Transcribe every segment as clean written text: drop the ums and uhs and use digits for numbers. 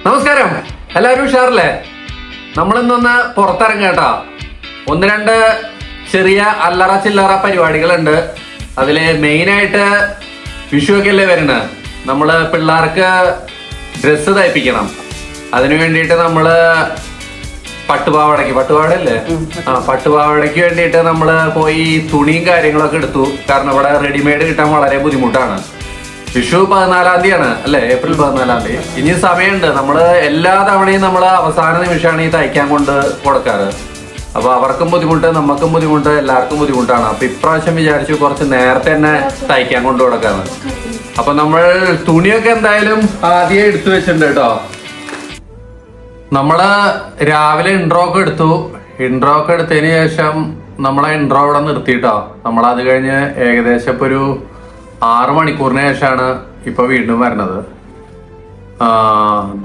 നമസ്കാരം, എല്ലാവരും ഉഷാറല്ലേ? നമ്മളിന്നൊന്ന് പുറത്തിറങ്ങുക കേട്ടോ. ഒന്ന് രണ്ട് ചെറിയ അല്ലറ ചില്ലറ പരിപാടികളുണ്ട്. അതില് മെയിനായിട്ട് വിഷു ഒക്കെ അല്ലേ വരുന്നത്. നമ്മള് പിള്ളേർക്ക് ഡ്രസ്സ് തയ്പ്പിക്കണം. അതിനു വേണ്ടിയിട്ട് നമ്മള് പട്ടുപാവാടല്ലേ പട്ടുപാവാടയ്ക്ക് വേണ്ടിയിട്ട് നമ്മള് പോയി തുണിയും കാര്യങ്ങളൊക്കെ എടുത്തു. കാരണം ഇവിടെ റെഡിമെയ്ഡ് കിട്ടാൻ വളരെ ബുദ്ധിമുട്ടാണ്. വിഷു 14-ാം തീയതിയാണ് അല്ലെ, ഏപ്രിൽ 14-ാം തീയതി. ഇനി സമയമുണ്ട്. നമ്മള് എല്ലാ തവണയും നമ്മള് അവസാന നിമിഷമാണ് ഈ തയ്ക്കാൻ കൊണ്ട് കൊടുക്കാറ്. അപ്പൊ അവർക്കും ബുദ്ധിമുട്ട്, നമുക്കും ബുദ്ധിമുട്ട്, എല്ലാവർക്കും ബുദ്ധിമുട്ടാണ്. അപ്പൊ ഇപ്രാവശ്യം വിചാരിച്ചു കുറച്ച് നേരത്തെ തന്നെ തയ്ക്കാൻ കൊണ്ട് കൊടുക്കാന്ന്. അപ്പൊ നമ്മൾ തുണിയൊക്കെ എന്തായാലും ആദ്യം എടുത്തു വെച്ചിട്ടുണ്ട് കേട്ടോ. നമ്മള് രാവിലെ ഇൻട്രോ ഒക്കെ എടുത്തതിന് ശേഷം നമ്മളെ ഇൻട്രോ ഇവിടെ നിർത്തിയിട്ടോ. നമ്മളത് കഴിഞ്ഞ് ഏകദേശം ഇപ്പൊ ഒരു 6 മണിക്കൂറിന് ശേഷമാണ് ഇപ്പൊ വീണ്ടും വരുന്നത്.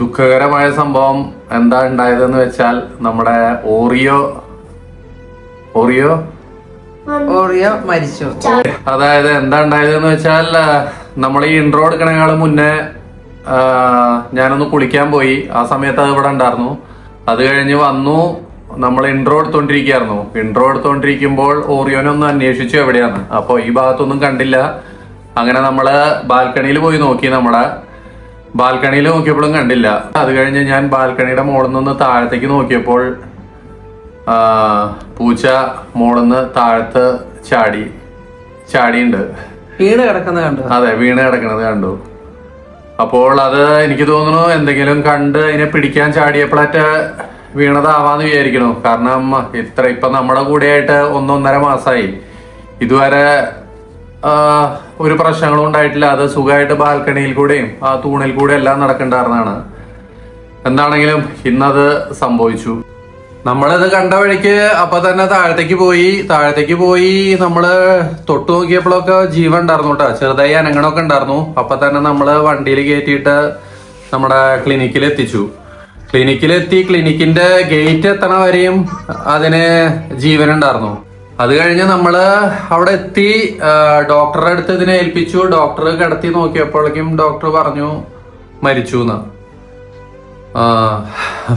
ദുഃഖകരമായ സംഭവം എന്താ ഉണ്ടായതെന്ന് വെച്ചാൽ നമ്മുടെ ഓറിയോ മരിച്ചു. അതായത് എന്താ ഉണ്ടായതെന്ന് വെച്ചാൽ നമ്മൾ ഈ ഇൻട്രോ എടുക്കണേക്കാളും മുന്നേ ഞാനൊന്ന് കുളിക്കാൻ പോയി. ആ സമയത്ത് അത് ഇവിടെ ഉണ്ടായിരുന്നു. അത് കഴിഞ്ഞ് വന്നു, നമ്മൾ ഇൻട്രോ എടുത്തോണ്ടിരിക്കുമ്പോൾ ഓറിയോനെ ഒന്ന് അന്വേഷിച്ചു എവിടെയാണ്. അപ്പൊ ഈ ഭാഗത്തൊന്നും കണ്ടില്ല. അങ്ങനെ നമ്മള് ബാൽക്കണിയിൽ പോയി നോക്കി. ബാൽക്കണിയിൽ നോക്കിയപ്പോഴും കണ്ടില്ല. അത് കഴിഞ്ഞ് ഞാൻ ബാൽക്കണിയുടെ മുകളിൽ നിന്ന് താഴത്തേക്ക് നോക്കിയപ്പോൾ പൂച്ച മുകളിൽ നിന്ന് താഴത്ത് ചാടിയുണ്ട്. വീണ് കിടക്കുന്നത് കണ്ടു. അതെ, വീണ് കിടക്കുന്നത് കണ്ടു. അപ്പോൾ അത് എനിക്ക് തോന്നുന്നു എന്തെങ്കിലും കണ്ട് അതിനെ പിടിക്കാൻ ചാടിയപ്പോഴേറ്റ് വീണതാവാന്ന് വിചാരിക്കണു. കാരണം ഇപ്പൊ നമ്മുടെ കൂടെയായിട്ട് 1-1.5 മാസമായി. ഇതുവരെ ഒരു പ്രശ്നങ്ങളും ഉണ്ടായിട്ടില്ല. അത് സുഖമായിട്ട് ബാൽക്കണിയിൽ കൂടെയും ആ തൂണിൽ കൂടെ എല്ലാം നടക്കണ്ടായിരുന്നാണ്. എന്താണെങ്കിലും ഇന്നത് സംഭവിച്ചു. നമ്മളിത് കണ്ട വഴിക്ക് അപ്പൊ തന്നെ താഴത്തേക്ക് പോയി നമ്മള് തൊട്ടു നോക്കിയപ്പോഴൊക്കെ ജീവൻ ഉണ്ടായിരുന്നു കേട്ടോ. ചെറുതായി അനങ്ങണമൊക്കെ ഉണ്ടായിരുന്നു. അപ്പൊ തന്നെ നമ്മള് വണ്ടിയിൽ കയറ്റിയിട്ട് നമ്മുടെ ക്ലിനിക്കിലെത്തിച്ചു. ക്ലിനിക്കിന്റെ ഗേറ്റ് എത്തണ വരെയും അതിന് ജീവൻ ഉണ്ടായിരുന്നു. അത് കഴിഞ്ഞ് നമ്മള് അവിടെ എത്തി ഡോക്ടറുടെ അടുത്ത് ഇതിനെ ഏൽപ്പിച്ചു. ഡോക്ടർ കിടത്തി നോക്കിയപ്പോഴേക്കും ഡോക്ടർ പറഞ്ഞു മരിച്ചു എന്ന്.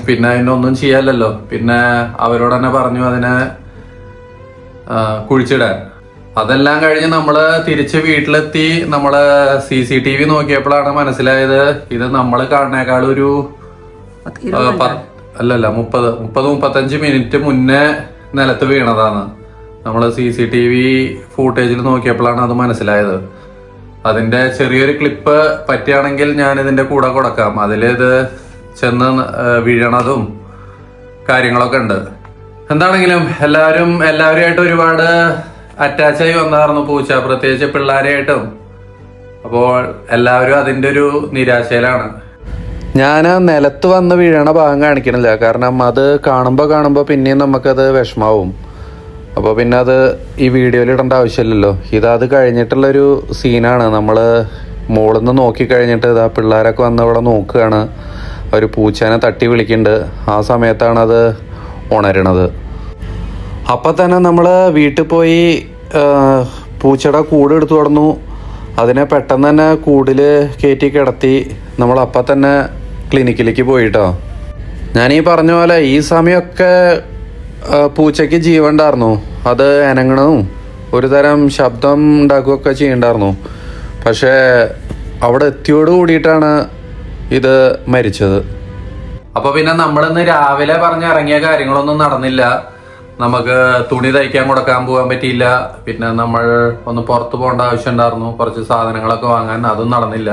പിന്നെ അതിനൊന്നും ചെയ്യാലല്ലോ. പിന്നെ അവരോട് തന്നെ പറഞ്ഞു അതിനെ കുഴിച്ചിടാൻ. അതെല്ലാം കഴിഞ്ഞ് നമ്മള് തിരിച്ച് വീട്ടിലെത്തി. നമ്മള് CCTV നോക്കിയപ്പോഴാണ് മനസ്സിലായത് ഇത് നമ്മൾ കാണുന്നേക്കാളും ഒരു 30-35 മിനിറ്റ് മുന്നേ നിലത്ത് വീണതാണ്. നമ്മള് CCTV ഫൂട്ടേജിൽ നോക്കിയപ്പോഴാണ് അത് മനസ്സിലായത്. അതിന്റെ ചെറിയൊരു ക്ലിപ്പ് പറ്റുകയാണെങ്കിൽ ഞാൻ ഇതിന്റെ കൂടെ കൊടുക്കാം. അതിലിത് ചെന്ന് വീഴണതും കാര്യങ്ങളൊക്കെ ഉണ്ട്. എന്താണെങ്കിലും എല്ലാവരുമായിട്ട് ഒരുപാട് അറ്റാച്ചായി വന്നായിരുന്നു പൂച്ച, പ്രത്യേകിച്ച് പിള്ളേരെയായിട്ടും. അപ്പോൾ എല്ലാവരും അതിന്റെ ഒരു നിരാശയിലാണ്. ഞാൻ നിലത്ത് വന്ന് വീഴണ ഭാഗം കാണിക്കണില്ല. കാരണം അത് കാണുമ്പോൾ പിന്നെയും നമുക്കത് വിഷമാവും. അപ്പോൾ പിന്നെ അത് ഈ വീഡിയോയിൽ ഇടേണ്ട ആവശ്യമില്ലല്ലോ. അത് കഴിഞ്ഞിട്ടുള്ളൊരു സീനാണ്. നമ്മൾ മുകളിൽ നിന്ന് നോക്കിക്കഴിഞ്ഞിട്ട് ഇതാ പിള്ളേരൊക്കെ വന്ന് ഇവിടെ നോക്കുകയാണ്. ഒരു പൂച്ചേനെ തട്ടി വിളിക്കുന്നുണ്ട്. ആ സമയത്താണ് അത് ഉണരണത്. അപ്പം തന്നെ നമ്മൾ വീട്ടിൽ പോയി പൂച്ചയുടെ കൂട് എടുത്തു തുടർന്നു. അതിനെ പെട്ടെന്ന് തന്നെ കൂടിൽ കയറ്റി കിടത്തി. നമ്മൾ അപ്പം തന്നെ ക്ലിനിക്കിലേക്ക് പോയിട്ടോ. ഞാനീ പറഞ്ഞ പോലെ ഈ സമയമൊക്കെ പൂച്ചയ്ക്ക് ജീവൻ ഉണ്ടായിരുന്നു. അത് അനങ്ങണവും ഒരു തരം ശബ്ദം ഉണ്ടാക്കുകയൊക്കെ ചെയ്യണ്ടായിരുന്നു. പക്ഷേ അവിടെ എത്തിയോട് കൂടിയിട്ടാണ് ഇത് മരിച്ചത്. അപ്പൊ പിന്നെ നമ്മളിന്ന് രാവിലെ പറഞ്ഞിറങ്ങിയ കാര്യങ്ങളൊന്നും നടന്നില്ല. നമുക്ക് തുണി തയ്ക്കാൻ കൊടുക്കാൻ പോകാൻ പറ്റിയില്ല. പിന്നെ നമ്മൾ ഒന്ന് പുറത്ത് പോകേണ്ട ആവശ്യം ഉണ്ടായിരുന്നു, കുറച്ച് സാധനങ്ങളൊക്കെ വാങ്ങാൻ. അതും നടന്നില്ല.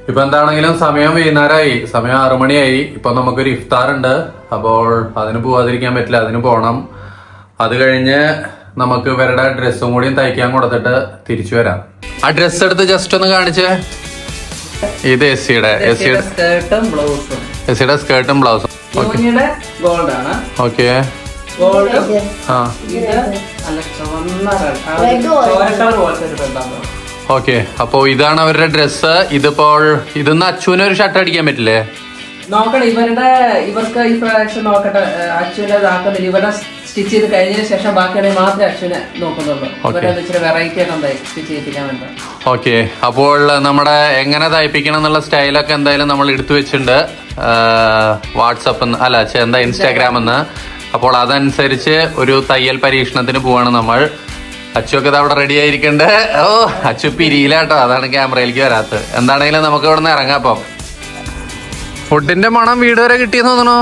ഇപ്പൊ എന്താണെങ്കിലും സമയം വൈകുന്നേരമായി, സമയം 6 മണിയായി. ഇപ്പൊ നമുക്കൊരു ഇഫ്താർ ഉണ്ട്. അപ്പോൾ അതിന് പോവാതിരിക്കാൻ പറ്റില്ല, അതിന് പോകണം. അത് കഴിഞ്ഞ് നമുക്ക് ഇവരുടെ ഡ്രസ്സും കൂടിയും തയ്ക്കാൻ കൊടുത്തിട്ട് തിരിച്ചു വരാം. ആ ഡ്രസ്സ് എടുത്ത് ജസ്റ്റ് ഒന്ന് കാണിച്ചേ. ഇത് എസ്സിയുടെ സ്കേർട്ടും ബ്ലൗസും. ഓക്കെ. ഓക്കെ, അപ്പൊ ഇതാണ് അവരുടെ ഡ്രസ്സ്. ഇതൊന്ന് അച്ചുവിന് ഒരു ഷർട്ട് അടിക്കാൻ പറ്റില്ലേ? നോക്കണം ഇവർക്ക് ഈ പ്രാവശ്യം നോക്കട്ടെ. അച്ഛനെ ഇതാക്കുന്നില്ല. ഇവരുടെ സ്റ്റിച്ച് ചെയ്ത് കഴിഞ്ഞതിന് ശേഷം ബാക്കിയാണെങ്കിൽ മാത്രമേ അച്ഛനെ നോക്കുന്നുള്ളൂ. ഇവരെ ഇച്ചിരി വെറൈറ്റി ഒക്കെ ഉണ്ടായി സ്റ്റിച്ച് ചെയ്യിപ്പിക്കാൻ വേണ്ടി. ഓക്കെ, അപ്പോൾ നമ്മുടെ എങ്ങനെ തയ്പ്പിക്കണം എന്നുള്ള സ്റ്റൈലൊക്കെ എന്തായാലും നമ്മൾ എടുത്തു വെച്ചിട്ടുണ്ട് വാട്സപ്പ് എന്താ ഇൻസ്റ്റാഗ്രാം എന്ന്. അപ്പോൾ അതനുസരിച്ച് ഒരു തയ്യൽ പരീക്ഷണത്തിന് പോവാണ് നമ്മൾ. അച്ചുവൊക്കെ ഇത് അവിടെ റെഡി ആയിരിക്കണ്ട്. ഓ, അച്ചു പിരിയിലാട്ടോ, അതാണ് ക്യാമറയിലേക്ക് വരാത്തത്. എന്താണെങ്കിലും നമുക്ക് ഇവിടെ നിന്ന് ഇറങ്ങാം. അപ്പം ഫുഡിന്റെ മണം വീട് വരെ കിട്ടിയെന്ന് തോന്നണോ?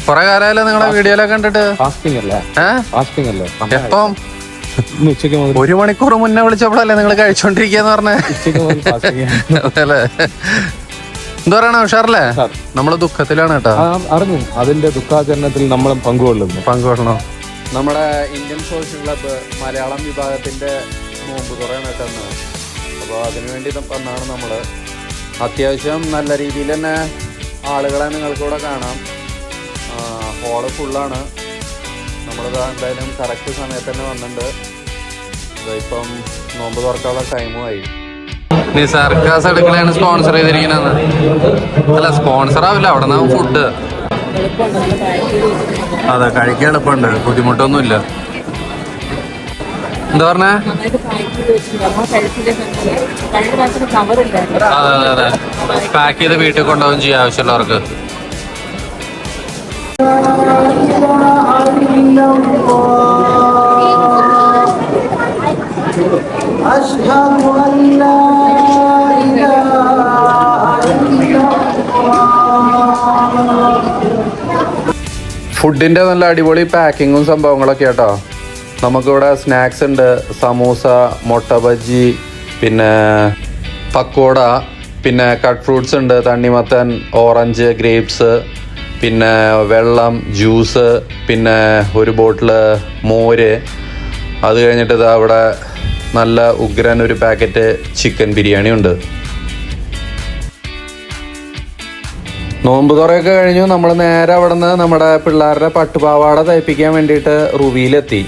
കൊറേ കാലമല്ലേ നിങ്ങളെ വീഡിയോയിലൊക്കെ കണ്ടിട്ട്? എപ്പം? 1 മണിക്കൂർ മുന്നേ വിളിച്ചപ്പോഴല്ലേ നിങ്ങൾ കഴിച്ചോണ്ടിരിക്കാന്ന് പറഞ്ഞേ? അല്ലേ, എന്താ പറയണ ഉഷാറല്ലേ? നമ്മള് ദുഃഖത്തിലാണ് കേട്ടോ. അറിഞ്ഞു, അതിന്റെ ദുഃഖാചരണത്തിൽ നമ്മളും പങ്കുകൊള്ളണം. നമ്മുടെ ഇന്ത്യൻ സോഷ്യൽ ക്ലബ്ബ് മലയാളം വിഭാഗത്തിന്റെ നോമ്പ് കുറേ നേട്ടന്ന്. അപ്പോൾ അതിനുവേണ്ടി വന്നാണ് നമ്മള്. അത്യാവശ്യം നല്ല രീതിയിൽ തന്നെ ആളുകളെ നിങ്ങൾക്കിവിടെ കാണാം. ഹോള് ഫുള്ളാണ്. നമ്മളിത് എന്തായാലും കറക്റ്റ് സമയത്ത് തന്നെ വന്നിട്ടുണ്ട്. ഇപ്പം നോമ്പ് തുറക്കാനുള്ള ടൈമുമായി. സർക്കാസ് അടുക്കളയാണ് സ്പോൺസർ ചെയ്തിരിക്കുന്നത്. അല്ല, സ്പോൺസർ ആവില്ല, അവിടെ നിന്നാവും ഫുഡ്. അതെ, കഴിക്കാൻ എളുപ്പമുണ്ട്, ബുദ്ധിമുട്ടൊന്നുമില്ല. എന്താ പറഞ്ഞേ? അതെ, പാക്ക് ചെയ്ത് വീട്ടിൽ കൊണ്ടുപോകും ചെയ്യാം ആവശ്യമുള്ളവർക്ക്. ഫുഡിന്റെ നല്ല അടിപൊളി പാക്കിങ്ങും സംഭവങ്ങളൊക്കെ കേട്ടോ. നമുക്കിവിടെ സ്നാക്സ് ഉണ്ട്, സമൂസ, മുട്ട ബജ്ജി, പിന്നെ പക്കോട, പിന്നെ കട്ട് ഫ്രൂട്ട്സ് ഉണ്ട്, തണ്ണിമത്തൻ, ഓറഞ്ച്, ഗ്രേപ്സ്, പിന്നെ വെള്ളം, ജ്യൂസ്, പിന്നെ ഒരു ബോട്ടില് മോര്. അത് കഴിഞ്ഞിട്ട് ഇതാ അവിടെ നല്ല ഉഗ്രൻ ഒരു പാക്കറ്റ് ചിക്കൻ ബിരിയാണി ഉണ്ട്. നോമ്പ് തുറയൊക്കെ കഴിഞ്ഞു. നമ്മൾ നേരെ അവിടെ നിന്ന് നമ്മുടെ പിള്ളേരുടെ പട്ടുപാവാട തയ്പ്പിക്കാൻ വേണ്ടിയിട്ട് റുവിയിലെത്തി.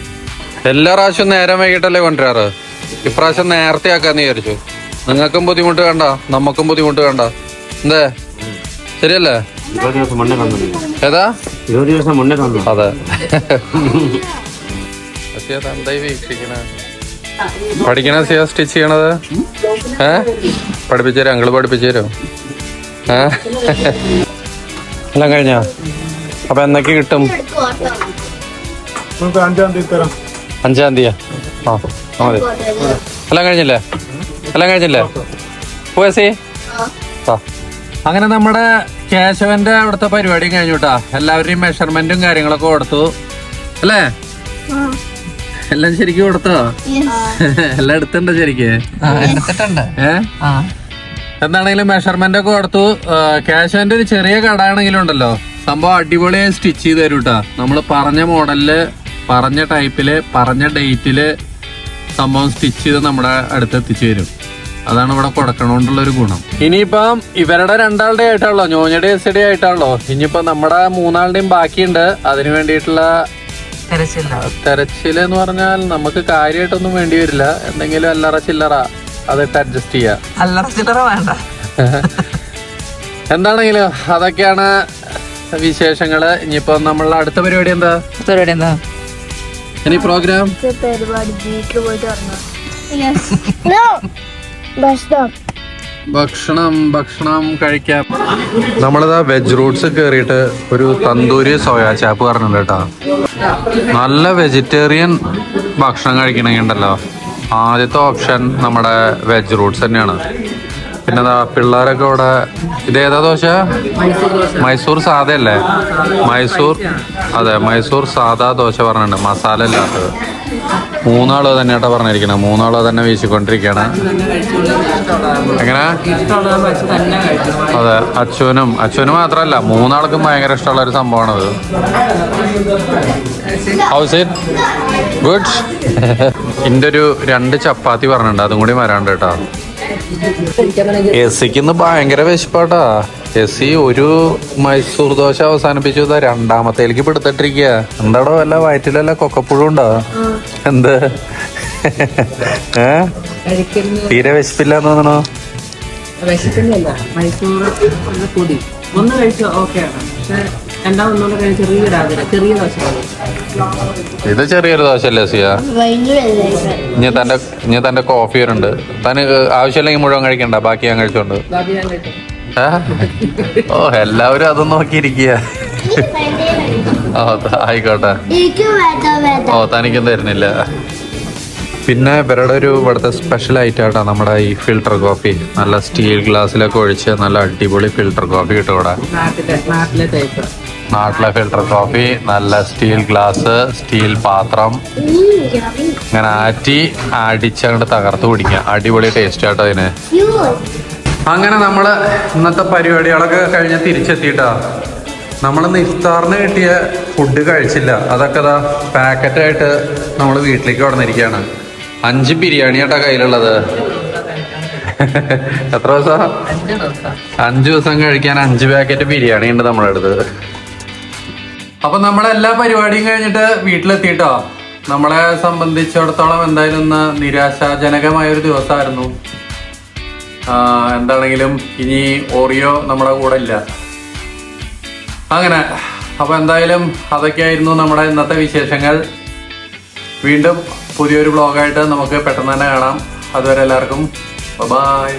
എല്ലാ പ്രാവശ്യവും നേരം വൈകിട്ടല്ലേ കൊണ്ടുവരാറ്. ഇപ്രാവശ്യം നേരത്തെ ആക്കാന്ന് വിചാരിച്ചു. നിങ്ങൾക്കും ബുദ്ധിമുട്ട് വേണ്ട, നമുക്കും ബുദ്ധിമുട്ട് വേണ്ട. എന്തേ, ശരിയല്ലേ? ഏതാ? 20 ദിവസം മുന്നേ തന്നു. അതെ. എന്തായി വീക്ഷിക്കണേ? പഠിക്കണ സ്റ്റിച്ച് ചെയ്യണത്? പഠിപ്പിച്ചു തരാം, അങ്കിള് പഠിപ്പിച്ചു തരും. എല്ലാം കഴിഞ്ഞാ? അപ്പൊ എന്നൊക്കെ കിട്ടും? 5-ാം തീയതിയാ? മതി. എല്ലാം കഴിഞ്ഞില്ലേ? പോയസി? അങ്ങനെ നമ്മുടെ കേശവന്റെ അവിടുത്തെ പരിപാടിയും കഴിഞ്ഞു കേട്ടാ. എല്ലാവരുടെയും മെഷർമെന്റും കാര്യങ്ങളൊക്കെ കൊടുത്തു അല്ലേ? എല്ലാം ശരിക്കും കൊടുത്തോ? എല്ലാം എടുത്തിട്ടുണ്ട് ശരിക്ക്? എന്താണെങ്കിലും മെഷർമെന്റ് ഒക്കെ കൊടുത്തു. കേശവന്റെ ഒരു ചെറിയ കട ആണെങ്കിലും ഉണ്ടല്ലോ, സംഭവം അടിപൊളിയായി സ്റ്റിച്ച് ചെയ്ത് തരും കേട്ടാ. നമ്മള് പറഞ്ഞ മോഡലില്, പറഞ്ഞ ടൈപ്പില്, പറഞ്ഞ ഡേറ്റില് സംഭവം സ്റ്റിച്ച് ചെയ്ത് നമ്മുടെ അടുത്ത് എത്തിച്ചു തരും. അതാണ് ഇവിടെ കൊടുക്കണോണ്ടുള്ള ഒരു ഗുണം. ഇനിയിപ്പം ഇവരുടെ 2 ആയിട്ടാണല്ലോ, ഞോഞ്ഞയുടെ എസ് ആയിട്ടാണല്ലോ. ഇനിയിപ്പോ നമ്മുടെ 3 ബാക്കിയുണ്ട്. അതിനു വേണ്ടിയിട്ടുള്ള തെരച്ചില് എന്ന് പറഞ്ഞാൽ നമുക്ക് കാര്യമായിട്ടൊന്നും വേണ്ടി വരില്ല. എന്തെങ്കിലും അല്ലറ ചില്ലറ അതിട്ട് അഡ്ജസ്റ്റ് ചെയ്യാം. അല്ലറ ചില്ലറ വേണ്ട. എന്താണെങ്കിലും അതൊക്കെയാണ് വിശേഷങ്ങള്. ഇനിയിപ്പോ നമ്മളുടെ അടുത്ത പരിപാടി എന്താ? ഇനി പ്രോഗ്രാം ഭക്ഷണം കഴിക്കാം. നമ്മളിതാ വെജ് റൂട്ട്സ് കയറിയിട്ട് ഒരു തന്തൂരി സോയാ ചാപ്പ് പറഞ്ഞിട്ടുണ്ട് കേട്ടോ. നല്ല വെജിറ്റേറിയൻ ഭക്ഷണം കഴിക്കണമെങ്കിൽ ഉണ്ടല്ലോ, ആദ്യത്തെ ഓപ്ഷൻ നമ്മുടെ വെജ് റൂട്ട്സ് തന്നെയാണ്. പിന്നെ പിള്ളേരൊക്കെ ഇവിടെ ഇതേതാ ദോശ? മൈസൂർ സാധ അല്ലേ? മൈസൂർ സാധാ ദോശ പറഞ്ഞിട്ടുണ്ട്, മസാല ഇല്ലാത്തത്. 3 ആള് തന്നെയാട്ടോ പറഞ്ഞിരിക്കണം. 3 ആള് തന്നെ വീശിക്കൊണ്ടിരിക്കുകയാണ്. എങ്ങനെ? അതെ, അച്ഛനും മാത്രമല്ല 3 ആൾക്കും ഭയങ്കര ഇഷ്ടമുള്ള ഒരു സംഭവമാണത്. House it good? ഇന്റെ ഒരു 2 ചപ്പാത്തി പറഞ്ഞിട്ടുണ്ട്, അതും കൂടി വരാണ്ട് കേട്ടോ. എസിക്ക് ഭയങ്കര വിശപ്പാട്ടാ. എസി ഒരു മൈസൂർ ദോശ അവസാനിപ്പിച്ചു, 2ാമത്തേലേക്ക് പിടുത്തിട്ടിരിക്കുക. എന്താടോ, വല്ല വയറ്റിലല്ല കൊക്കപ്പുഴും ഉണ്ടോ? എന്ത് തീരെ വിശപ്പില്ലാന്ന് തോന്നണോ? വിശപ്പില്ലല്ല മൈസൂർ പൊടി ഒന്ന് കഴിച്ചോ ഓക്കെയാണ്, പക്ഷെ രണ്ടാമതൊന്നുകൂടെ കഴിഞ്ഞ ചെറിയ ദോശ ഇത് ചെറിയൊരു ദോശയല്ലേ സിയ? ഇനി തന്റെ കോഫി വരുന്നുണ്ട്. തന് ആവശ്യമില്ലെങ്കിൽ മുഴുവൻ കഴിക്കണ്ട, ബാക്കി ഞാൻ കഴിച്ചോണ്ട്. ഓ എല്ലാവരും അതും നോക്കിയിരിക്കുക. ഓ ആയിക്കോട്ടെ. ഓ തനിക്കും തരുന്നില്ല. പിന്നെ ഇവരുടെ ഇവിടുത്തെ സ്പെഷ്യൽ ഐറ്റാട്ടോ നമ്മുടെ ഈ ഫിൽട്ടർ കോഫി. നല്ല സ്റ്റീൽ ഗ്ലാസ്സിലൊക്കെ ഒഴിച്ച് നല്ല അടിപൊളി ഫിൽട്ടർ കോഫി കിട്ടും ഇവിടെ. നാട്ടിലെ ഫിൽട്ടർ കോഫി, നല്ല സ്റ്റീൽ ഗ്ലാസ്, സ്റ്റീൽ പാത്രം, ഇങ്ങനെ അടിച്ചങ്ങോട്ട് തകർത്ത് കുടിക്കുക. അടിപൊളി ടേസ്റ്റ് ആട്ടോ അതിന്. അങ്ങനെ നമ്മള് ഇന്നത്തെ പരിപാടികളൊക്കെ കഴിഞ്ഞ് തിരിച്ചെത്തിയിട്ടാ. നമ്മളിന്ന് ഇഫ്താറിന് കിട്ടിയ ഫുഡ് കഴിച്ചില്ല. അതൊക്കെ ഇതാ പാക്കറ്റായിട്ട് നമ്മൾ വീട്ടിലേക്ക് കൊണ്ടുവന്നിരിക്കുകയാണ്. 5 ബിരിയാണി ആട്ടാ കയ്യിലുള്ളത്. എത്ര ദിവസം? 5 ദിവസം കഴിക്കാൻ 5 പാക്കറ്റ് ബിരിയാണി ഉണ്ട് നമ്മുടെ അടുത്ത്. അപ്പൊ നമ്മളെല്ലാ പരിപാടിയും കഴിഞ്ഞിട്ട് വീട്ടിലെത്തിയിട്ടോ. നമ്മളെ സംബന്ധിച്ചിടത്തോളം എന്തായാലും ഇന്ന് നിരാശാജനകമായ ഒരു ദിവസമായിരുന്നു. എന്താണെങ്കിലും ഇനി ഓറിയോ നമ്മുടെ കൂടെ ഇല്ല. അങ്ങനെ അപ്പൊ എന്തായാലും അതൊക്കെയായിരുന്നു നമ്മുടെ ഇന്നത്തെ വിശേഷങ്ങൾ. വീണ്ടും പുതിയൊരു വ്ളോഗായിട്ട് നമുക്ക് പെട്ടെന്ന് തന്നെ കാണാം. അതുവരെ എല്ലാവർക്കും ബൈ.